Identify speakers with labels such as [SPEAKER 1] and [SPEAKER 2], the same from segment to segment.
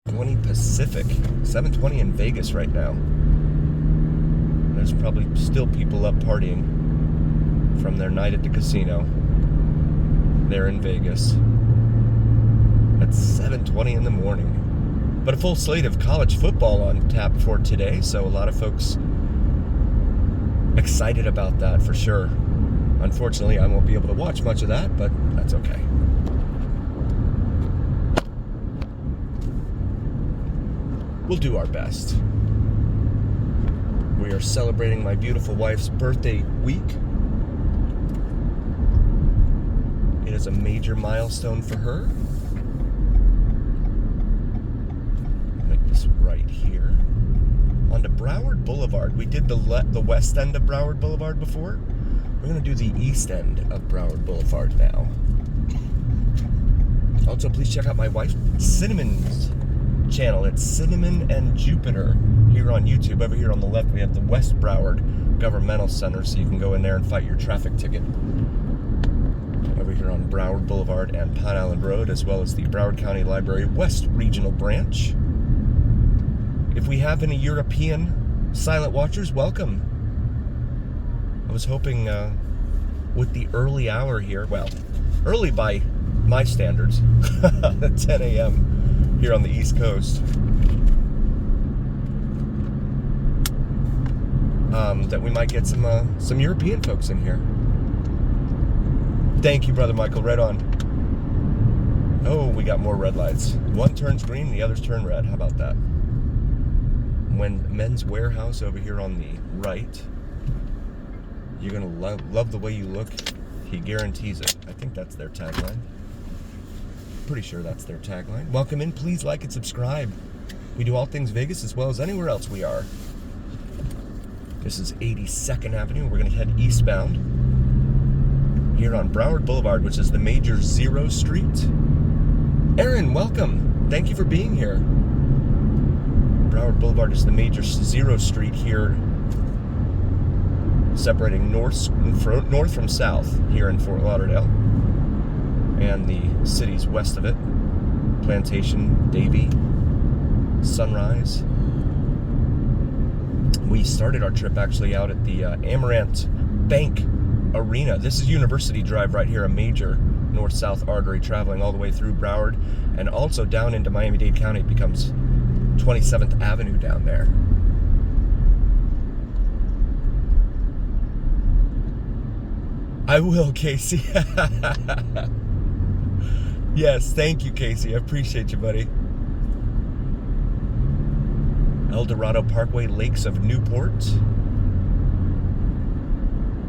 [SPEAKER 1] 20 Pacific, 7:20 in Vegas right now. There's probably still people up partying from their night at the casino there in Vegas. It's 7:20 in the morning. But a full slate of college football on tap for today, so a lot of folks excited about that for sure. Unfortunately, I won't be able to watch much of that, but that's okay. We'll do our best. We are celebrating my beautiful wife's birthday week. It is a major milestone for her. Make this right here. Onto Broward Boulevard. We did the west end of Broward Boulevard before. We're going to do the east end of Broward Boulevard now. Also, please check out my wife Cinnamon's channel. It's Cinnamon and Jupiter here on YouTube. Over here on the left, we have the West Broward Governmental Center, so you can go in there and fight your traffic ticket. Over here on Broward Boulevard and Pine Island Road, as well as the Broward County Library West Regional Branch. If we have any European silent watchers, welcome. I was hoping with the early hour here, well, early by my standards, 10 a.m. here on the East Coast, that we might get some European folks in here. Thank you, Brother Michael. Right on. Oh, we got more red lights. One turns green, the others turn red. How about that? When Men's Warehouse over here on the right. You're going to love the way you look. He guarantees it. I think that's their tagline. Pretty sure that's their tagline. Welcome in. Please like and subscribe. We do all things Vegas as well as anywhere else we are. This is 82nd Avenue. We're going to head eastbound here on Broward Boulevard, which is the major Zero Street. Aaron, welcome. Thank you for being here. Broward Boulevard is the major Zero Street here, separating north from south here in Fort Lauderdale, and the cities west of it: Plantation, Davie, Sunrise. We started our trip actually out at the Amaranth Bank Arena. This is University Drive right here, a major north-south artery traveling all the way through Broward and also down into Miami-Dade County. It becomes 27th Avenue down there. I will, Casey. Yes, thank you, Casey. I appreciate you, buddy. El Dorado Parkway, Lakes of Newport.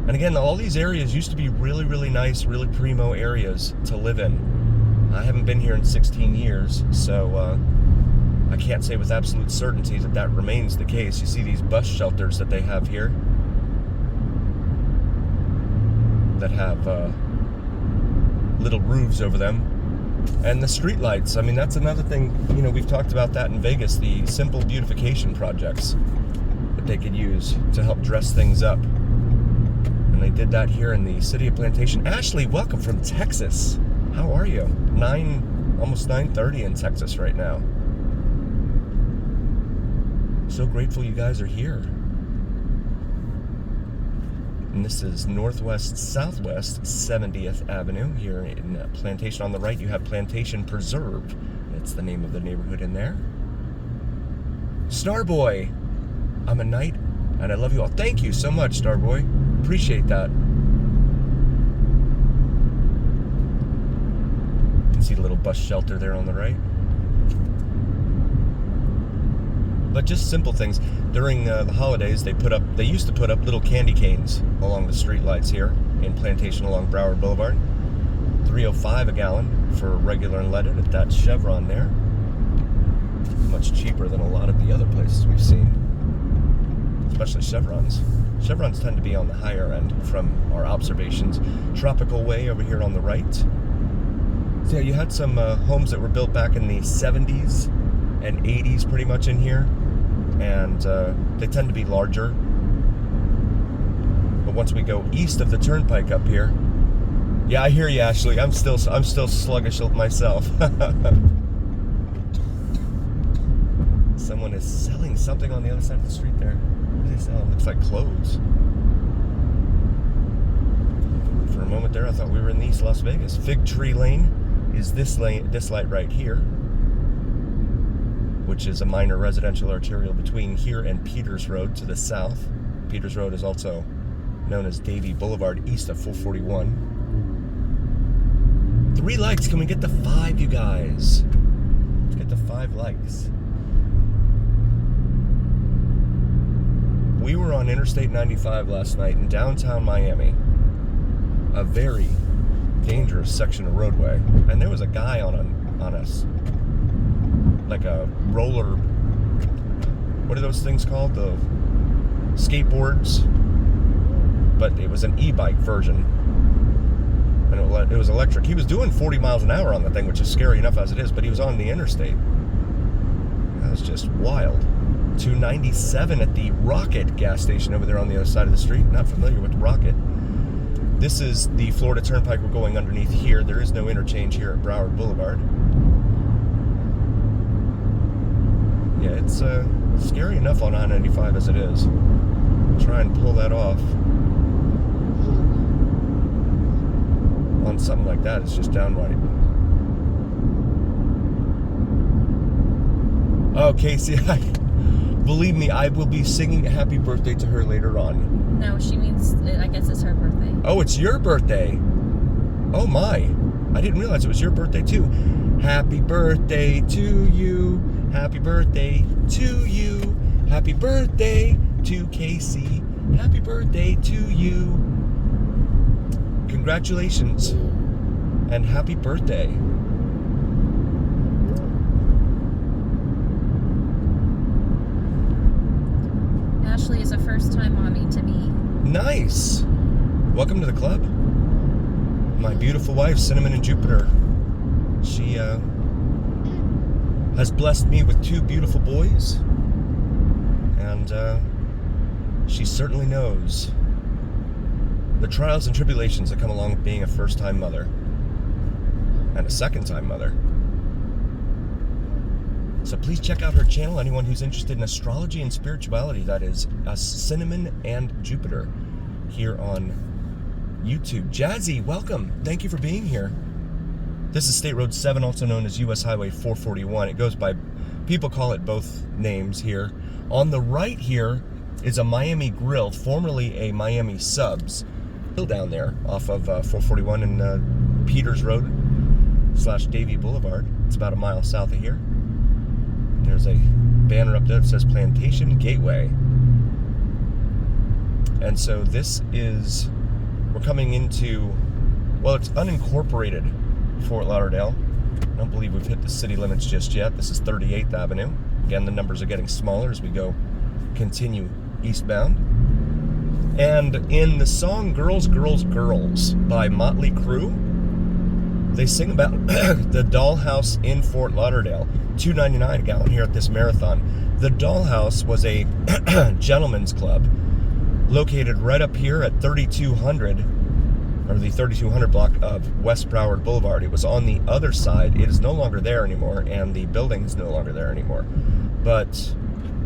[SPEAKER 1] And again, all these areas used to be really, really nice, really primo areas to live in. I haven't been here in 16 years, so I can't say with absolute certainty that that remains the case. You see these bus shelters that they have here that have little roofs over them. And the street lights, I mean, that's another thing, you know, we've talked about that in Vegas, the simple beautification projects that they could use to help dress things up. And they did that here in the city of Plantation. Ashley, welcome from Texas. How are you? Almost 9:30 in Texas right now. So grateful you guys are here. And this is Northwest Southwest 70th Avenue here in Plantation. On the right, you have Plantation Preserve. That's the name of the neighborhood in there. Starboy, I'm a knight, and I love you all. Thank you so much, Starboy. Appreciate that. You can see the little bus shelter there on the right. But just simple things. During the holidays, they used to put up little candy canes along the street lights here in Plantation along Broward Boulevard. $3.05 a gallon for regular and leaded at that Chevron there. Much cheaper than a lot of the other places we've seen, especially Chevrons. Chevrons tend to be on the higher end from our observations. Tropical Way over here on the right. So yeah, you had some homes that were built back in the 70s and 80s pretty much in here, and they tend to be larger. But once we go east of the turnpike up here, yeah, I hear you, Ashley. I'm still sluggish myself. Someone is selling something on the other side of the street there. What are they selling? Looks like clothes. For a moment there, I thought we were in East Las Vegas. Fig Tree Lane is this light right here, which is a minor residential arterial between here and Peters Road to the south. Peters Road is also known as Davie Boulevard, east of 441. 3 likes. Can we get to 5, you guys? Let's get to 5 likes. We were on Interstate 95 last night in downtown Miami. A very dangerous section of roadway. And there was a guy on a like a roller, what are those things called? The skateboards. But it was an e-bike version. And it was electric. He was doing 40 miles an hour on the thing, which is scary enough as it is, but he was on the interstate. That was just wild. 297 at the Rocket gas station over there on the other side of the street. Not familiar with Rocket. This is the Florida Turnpike. We're going underneath here. There is no interchange here at Broward Boulevard. Yeah, it's scary enough on I-95 as it is. Try and pull that off. On something like that, it's just downright. Oh, Casey, believe me, I will be singing happy birthday to her later on.
[SPEAKER 2] No, she means, I guess it's her birthday.
[SPEAKER 1] Oh, it's your birthday. Oh my, I didn't realize it was your birthday too. Happy birthday to you. Happy birthday to you. Happy birthday to Casey. Happy birthday to you. Congratulations and happy birthday.
[SPEAKER 2] Ashley is a first-time mommy to me.
[SPEAKER 1] Nice. Welcome to the club. My beautiful wife, Cinnamon and Jupiter. She has blessed me with 2 beautiful boys. And she certainly knows the trials and tribulations that come along with being a first-time mother and a second-time mother. So please check out her channel. Anyone who's interested in astrology and spirituality, that is Cinnamon and Jupiter here on YouTube. Jazzy, welcome. Thank you for being here. This is State Road 7, also known as US Highway 441. It goes by, people call it both names here. On the right here is a Miami Grill, formerly a Miami Subs. Down there off of 441 and Peters Road / Davie Boulevard. It's about a mile south of here. And there's a banner up there that says Plantation Gateway. And so this is, we're coming into, well, it's unincorporated Fort Lauderdale. I don't believe we've hit the city limits just yet. This is 38th Avenue. Again, the numbers are getting smaller as we continue eastbound. And in the song Girls, Girls, Girls by Motley Crue, they sing about the Dollhouse in Fort Lauderdale. $2.99 a gallon here at this marathon. The Dollhouse was a gentleman's club located right up here at 3200, or the 3200 block of West Broward Boulevard. It was on the other side. It is no longer there anymore, and the building is no longer there anymore. But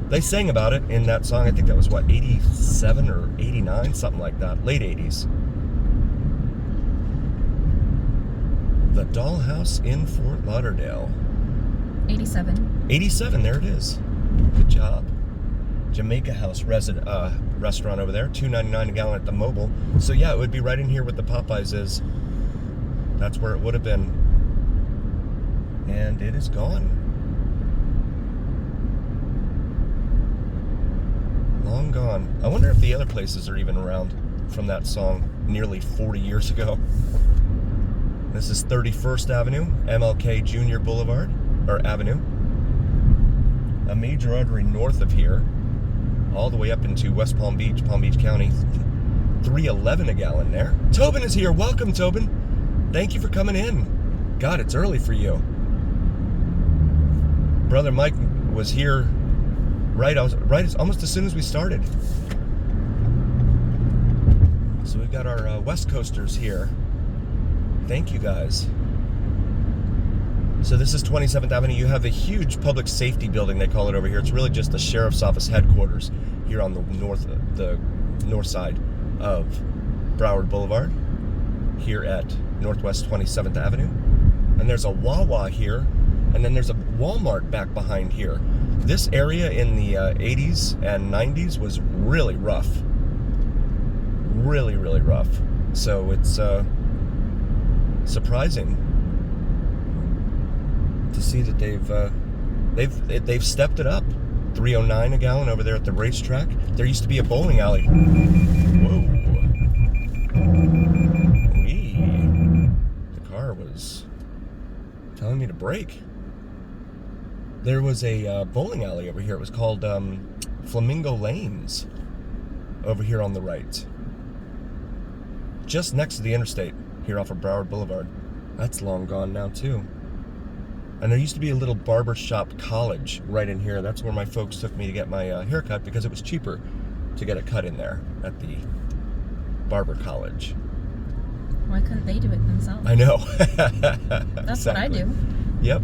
[SPEAKER 1] they sang about it in that song. I think that was, what, 87 or 89? Something like that. Late 80s. The Dollhouse in Fort Lauderdale.
[SPEAKER 2] 87.
[SPEAKER 1] 87, there it is. Good job. Jamaica House restaurant over there. $2.99 a gallon at the Mobile. So yeah, it would be right in here where the Popeyes is. That's where it would have been. And it is gone. Long gone. I wonder if the other places are even around from that song nearly 40 years ago. This is 31st Avenue, MLK Jr. Boulevard, or Avenue. A major artery north of here, all the way up into West Palm Beach County. $3.11 a gallon there. Tobin is here. Welcome, Tobin. Thank you for coming in. God, it's early for you. Brother Mike was here right almost as soon as we started. So we've got our West Coasters here. Thank you guys. So this is 27th Avenue. You have a huge public safety building, they call it over here. It's really just the sheriff's office headquarters here on the north side of Broward Boulevard, here at Northwest 27th Avenue. And there's a Wawa here, and then there's a Walmart back behind here. This area in the 80s and 90s was really rough. Really, really rough. So it's surprising to see that they've stepped it up. $3.09 a gallon over there at the racetrack. There used to be a bowling alley. Whoa. Wee. The car was telling me to brake. There was a bowling alley over here. It was called Flamingo Lanes over here on the right. Just next to the interstate here off of Broward Boulevard. That's long gone now too. And there used to be a little barbershop college right in here. That's where my folks took me to get my haircut because it was cheaper to get a cut in there at the barber college.
[SPEAKER 2] Why couldn't they do it themselves?
[SPEAKER 1] I know.
[SPEAKER 2] That's what I do.
[SPEAKER 1] Yep.